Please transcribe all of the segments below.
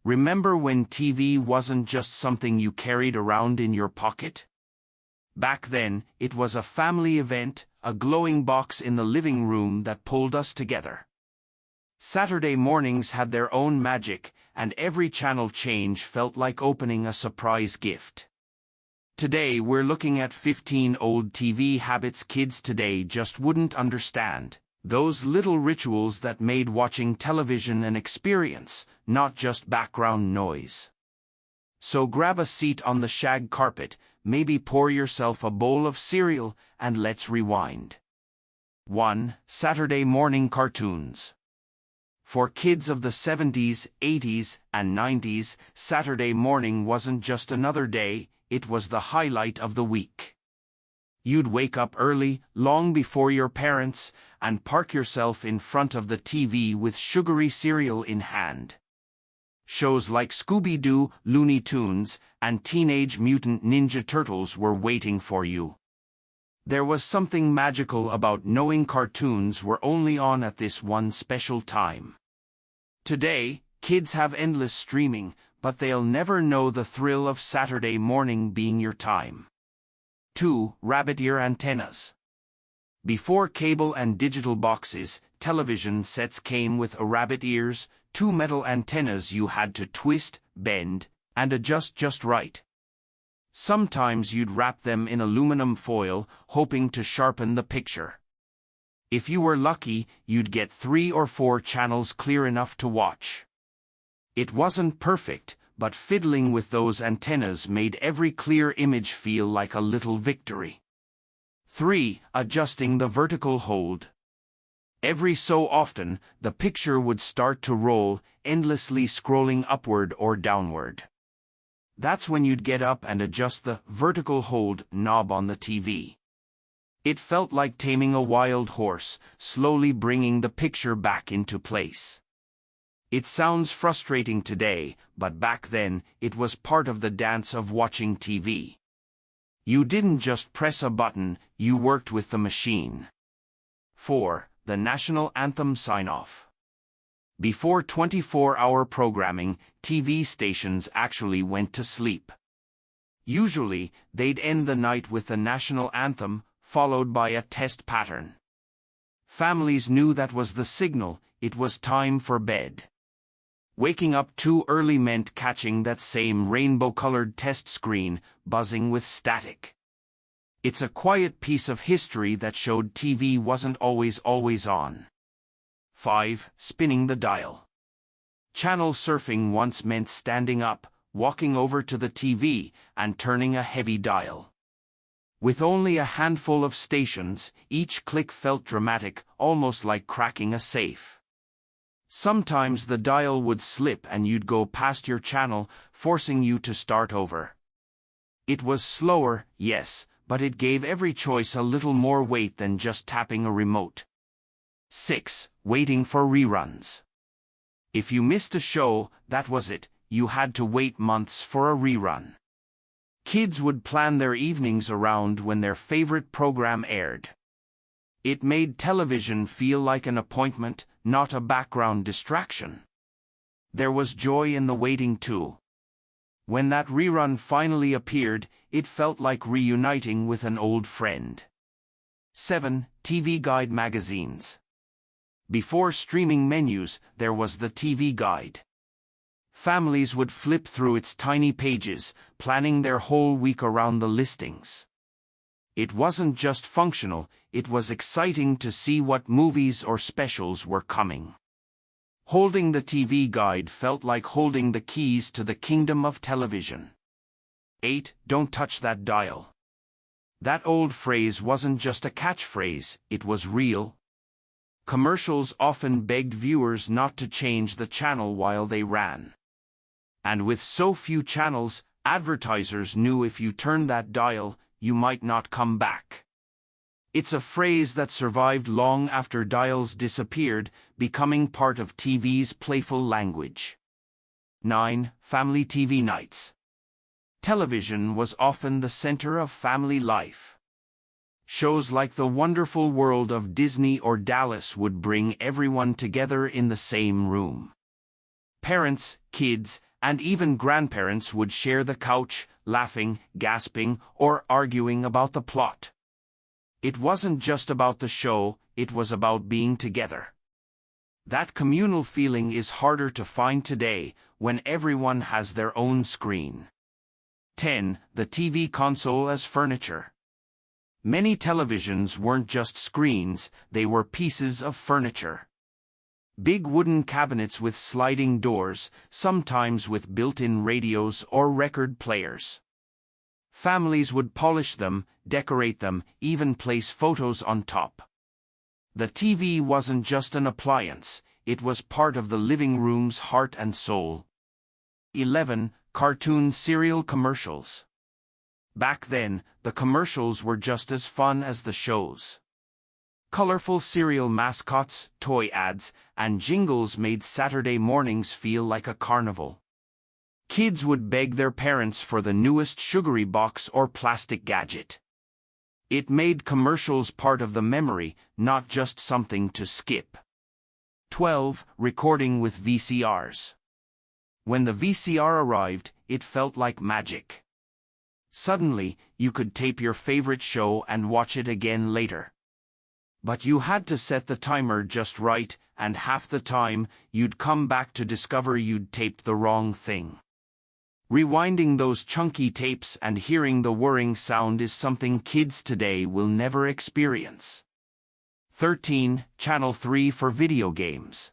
Remember when TV wasn't just something you carried around in your pocket? Back then, it was a family event, a glowing box in the living room that pulled us together. Saturday mornings had their own magic, and every channel change felt like opening a surprise gift. Today we're looking at 15 old TV habits kids today just wouldn't understand. Those little rituals that made watching television an experience, not just background noise. So grab a seat on the shag carpet, maybe pour yourself a bowl of cereal, and let's rewind. 1. Saturday morning cartoons. For kids of the 70s, 80s, and 90s, Saturday morning wasn't just another day, it was the highlight of the week. You'd wake up early, long before your parents, and park yourself in front of the TV with sugary cereal in hand. Shows like Scooby-Doo, Looney Tunes, and Teenage Mutant Ninja Turtles were waiting for you. There was something magical about knowing cartoons were only on at this one special time. Today, kids have endless streaming, but they'll never know the thrill of Saturday morning being your time. 2. Rabbit ear antennas. Before cable and digital boxes, television sets came with rabbit ears, two metal antennas you had to twist, bend, and adjust just right. Sometimes you'd wrap them in aluminum foil, hoping to sharpen the picture. If you were lucky, you'd get 3 or 4 channels clear enough to watch. It wasn't perfect, but fiddling with those antennas made every clear image feel like a little victory. 3. Adjusting the vertical hold. Every so often, the picture would start to roll, endlessly scrolling upward or downward. That's when you'd get up and adjust the vertical hold knob on the TV. It felt like taming a wild horse, slowly bringing the picture back into place. It sounds frustrating today, but back then, it was part of the dance of watching TV. You didn't just press a button, you worked with the machine. 4. The National Anthem Sign-Off. Before 24-hour programming, TV stations actually went to sleep. Usually, they'd end the night with the national anthem, followed by a test pattern. Families knew that was the signal, it was time for bed. Waking up too early meant catching that same rainbow-colored test screen, buzzing with static. It's a quiet piece of history that showed TV wasn't always on. 5. Spinning the dial. Channel surfing once meant standing up, walking over to the TV, and turning a heavy dial. With only a handful of stations, each click felt dramatic, almost like cracking a safe. Sometimes the dial would slip and you'd go past your channel, forcing you to start over. It was slower, yes, but it gave every choice a little more weight than just tapping a remote. 6. Waiting for reruns. If you missed a show, that was it, you had to wait months for a rerun. Kids would plan their evenings around when their favorite program aired. It made television feel like an appointment, not a background distraction. There was joy in the waiting too. When that rerun finally appeared, it felt like reuniting with an old friend. 7. TV Guide magazines. Before streaming menus, there was the TV Guide. Families would flip through its tiny pages, planning their whole week around the listings. It wasn't just functional, it was exciting to see what movies or specials were coming. Holding the TV Guide felt like holding the keys to the kingdom of television. 8. Don't touch that dial. That old phrase wasn't just a catchphrase, it was real. Commercials often begged viewers not to change the channel while they ran. And with so few channels, advertisers knew if you turned that dial, you might not come back. It's a phrase that survived long after dials disappeared, becoming part of TV's playful language. 9. Family TV nights. Television was often the center of family life. Shows like The Wonderful World of Disney or Dallas would bring everyone together in the same room. Parents, kids, And even grandparents would share the couch, laughing, gasping, or arguing about the plot. It wasn't just about the show, it was about being together. That communal feeling is harder to find today, when everyone has their own screen. 10. The TV console as furniture. Many televisions weren't just screens, they were pieces of furniture. Big wooden cabinets with sliding doors, sometimes with built-in radios or record players. Families would polish them, decorate them, even place photos on top. The TV wasn't just an appliance, it was part of the living room's heart and soul. 11. Cartoon serial commercials. Back then, the commercials were just as fun as the shows. Colorful cereal mascots, toy ads, and jingles made Saturday mornings feel like a carnival. Kids would beg their parents for the newest sugary box or plastic gadget. It made commercials part of the memory, not just something to skip. 12. Recording with VCRs. When the VCR arrived, it felt like magic. Suddenly, you could tape your favorite show and watch it again later. But you had to set the timer just right, and half the time, you'd come back to discover you'd taped the wrong thing. Rewinding those chunky tapes and hearing the whirring sound is something kids today will never experience. 13. Channel 3 for video games.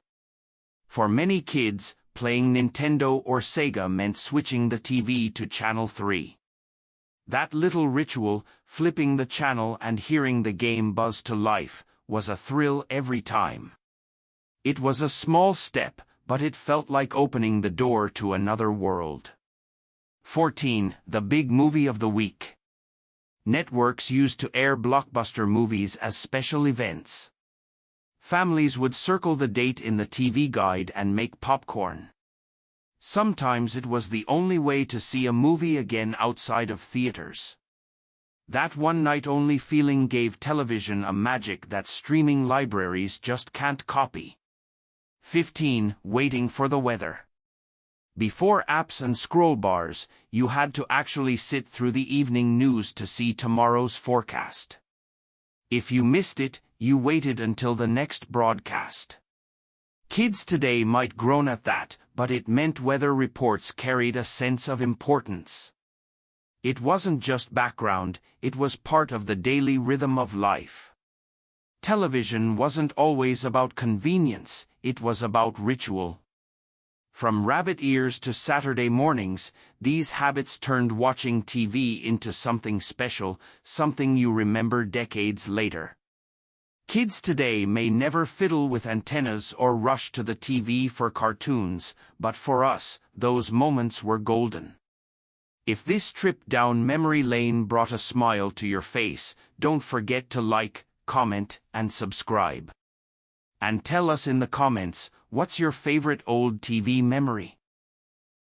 For many kids, playing Nintendo or Sega meant switching the TV to Channel 3. That little ritual, flipping the channel and hearing the game buzz to life, was a thrill every time. It was a small step, but it felt like opening the door to another world. 14. The big movie of the week. Networks used to air blockbuster movies as special events. Families would circle the date in the TV guide and make popcorn. Sometimes it was the only way to see a movie again outside of theaters. That one-night-only feeling gave television a magic that streaming libraries just can't copy. 15. Waiting for the weather. Before apps and scroll bars, you had to actually sit through the evening news to see tomorrow's forecast. If you missed it, you waited until the next broadcast. Kids today might groan at that, but it meant weather reports carried a sense of importance. It wasn't just background, it was part of the daily rhythm of life. Television wasn't always about convenience, it was about ritual. From rabbit ears to Saturday mornings, these habits turned watching TV into something special, something you remember decades later. Kids today may never fiddle with antennas or rush to the TV for cartoons, but for us, those moments were golden. If this trip down memory lane brought a smile to your face, don't forget to like, comment, and subscribe. And tell us in the comments, what's your favorite old TV memory?